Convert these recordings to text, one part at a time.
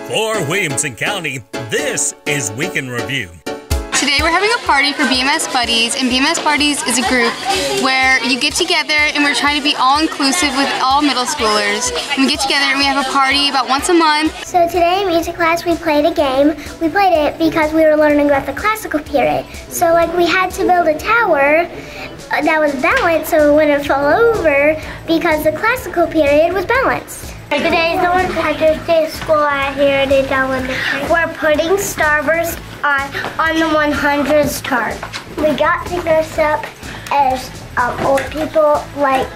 For Williamson County, this is Week in Review. Today we're having a party for BMS Buddies, and BMS Buddies is a group where you get together and we're trying to be all-inclusive with all middle schoolers. And we get together and we have a party about once a month. So today in music class we played a game. We played it because we were learning about the classical period. So like we had to build a tower that was balanced so it wouldn't fall over because the classical period was balanced. Today is the 100th day of school at Heritage Elementary. We're putting Starburst on the 100th chart. We got to dress up as old people like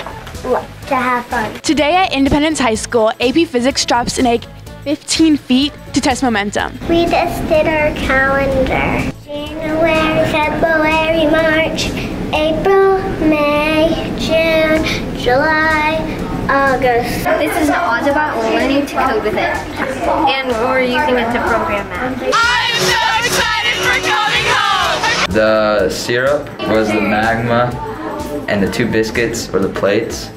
to have fun. Today at Independence High School, AP Physics drops an egg 15 feet to test momentum. We just did our calendar. January, February, March, April, May, June, July, August. This is an Autobot. We're learning to code with it. And we're using it to program math. I'm so excited for coming home! The syrup was the magma, and the 2 biscuits were the plates.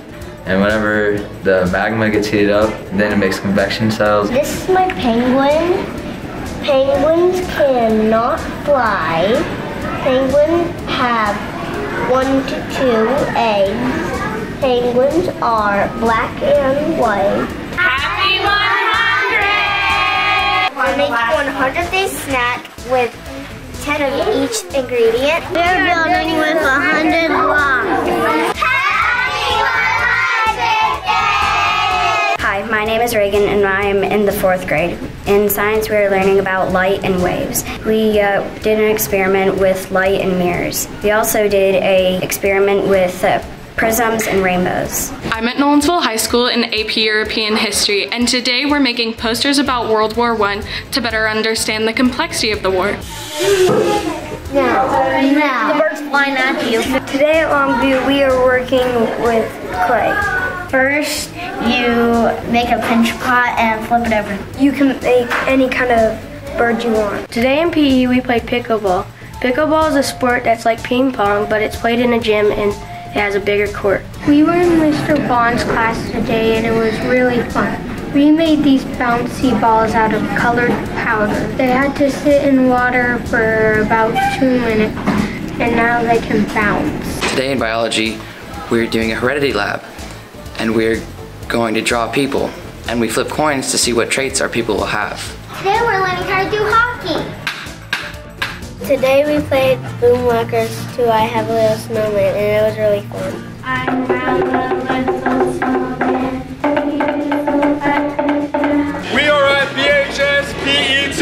And whenever the magma gets heated up, then it makes convection cells. This is my penguin. Penguins cannot fly. Penguins have 1 to 2 eggs. Penguins are black and white. Happy 100! We're making 100 day snack with 10 of each ingredient. We're building with 100 blocks. Happy 100 day! Hi, my name is Reagan and I am in the 4th grade. In science we are learning about light and waves. We did an experiment with light and mirrors. We also did an experiment with prisms and rainbows. I'm at Nolensville High School in AP European History, and today we're making posters about World War I to better understand the complexity of the war. Now, The birds flying at you. today at Longview we are working with clay. First, you make a pinch pot and flip it over. You can make any kind of bird you want. Today in PE we play pickleball. Pickleball is a sport that's like ping pong, but it's played in a gym and it has a bigger court. We were in Mr. Bond's class today and it was really fun. We made these bouncy balls out of colored powder. They had to sit in water for about 2 minutes and now they can bounce. Today in biology, we're doing a heredity lab and we're going to draw people and we flip coins to see what traits our people will have. Today we're learning how to do hockey. Today we played Boomwalkers to I Have a Little Snowman and it was really fun. I have a little snowman. We are at BHS PE2.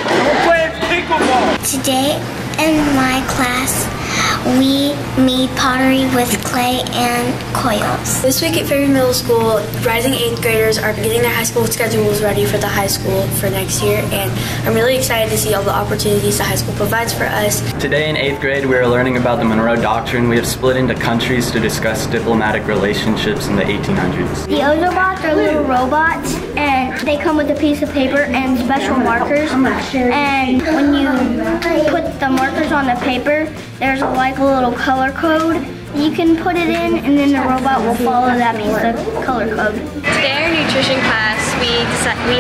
We're playing pickleball. Today in my class we made pottery with clay and coils. This week at Fairview Middle School, rising 8th graders are getting their high school schedules ready for the high school for next year, and I'm really excited to see all the opportunities the high school provides for us. Today in 8th grade, we are learning about the Monroe Doctrine. We have split into countries to discuss diplomatic relationships in the 1800s. The Ozobots are little robots, and they come with a piece of paper and special markers. And when you put the markers on the paper, there's like a little color code. You can put it in and then the robot will follow that piece of color code. Today in our nutrition class, we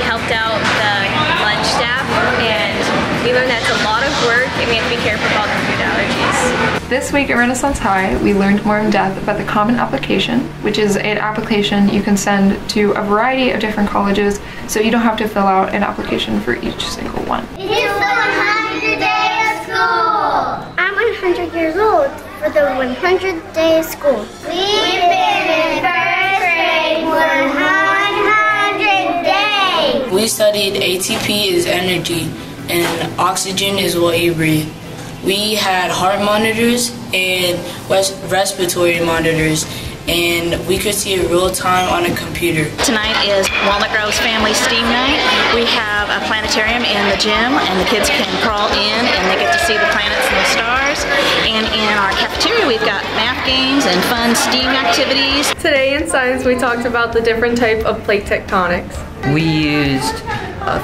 helped out the lunch staff and we learned that it's a lot of work and we have to be careful about the food allergies. This week at Renaissance High, we learned more in depth about the Common Application, which is an application you can send to a variety of different colleges so you don't have to fill out an application for each single one. It is the 100th day of school! I'm 100 years old for the 100th day of school. We've been in 1st grade for 100 days! We studied ATP is energy and oxygen is what you breathe. We had heart monitors and respiratory monitors, and we could see it real time on a computer. Tonight is Walnut Grove's Family Steam Night. We have a planetarium in the gym and the kids can crawl in and they get to see the planets and the stars. And in our cafeteria we've got math games and fun STEAM activities. Today in science we talked about the different type of plate tectonics. We used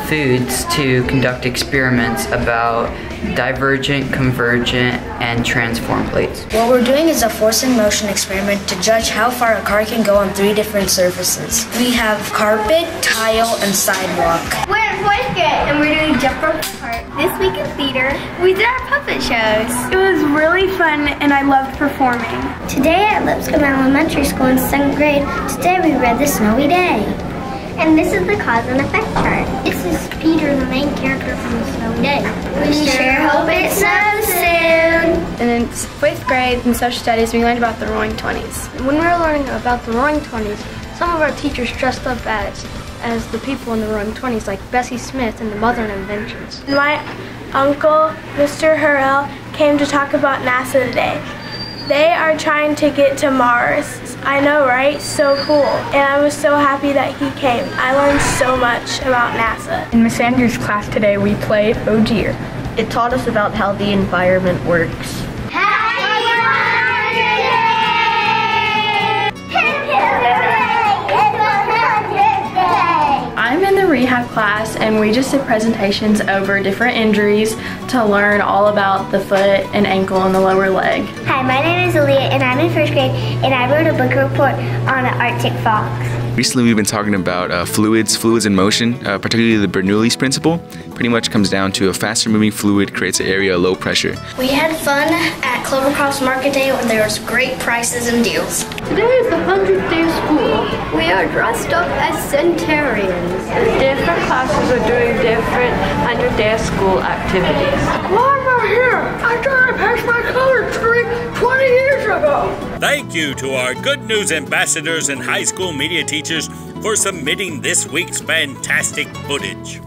foods to conduct experiments about divergent, convergent, and transform plates. What we're doing is a force in motion experiment to judge how far a car can go on 3 different surfaces. We have carpet, tile, and sidewalk. We're in 4th grade and we're doing jump rope part. This week in theater, we did our puppet shows. It was really fun and I loved performing. Today at Lipscomb Elementary School in 2nd grade, today we read The Snowy Day. And this is the cause and effect chart. This is Peter, the main character from The Snowy Day. We sure hope it snows soon. And in 5th grade in social studies, we learned about the Roaring 20s. When we were learning about the Roaring 20s, some of our teachers dressed up as the people in the Roaring 20s, like Bessie Smith and the Mother of Inventions. My uncle, Mr. Hurrell, came to talk about NASA today. They are trying to get to Mars. I know, right? So cool. And I was so happy that he came. I learned so much about NASA. In Miss Andrews' class today, we played Oh Dear. It taught us about how the environment works. I'm in the rehab class and we just did presentations over different injuries to learn all about the foot and ankle and the lower leg. Hi, my name is Aaliyah and I'm in 1st grade and I wrote a book report on an Arctic fox. Recently we've been talking about fluids in motion, particularly the Bernoulli's principle. Pretty much comes down to a faster moving fluid creates an area of low pressure. We had fun at Clovercross Market Day where there was great prices and deals. Today is the 100th day of school. We are dressed up as centurions. Different classes are doing different 100th day of school activities. Why am I here? I thought I passed my college degree 20 years ago. Thank you to our Good News ambassadors and high school media teachers for submitting this week's fantastic footage.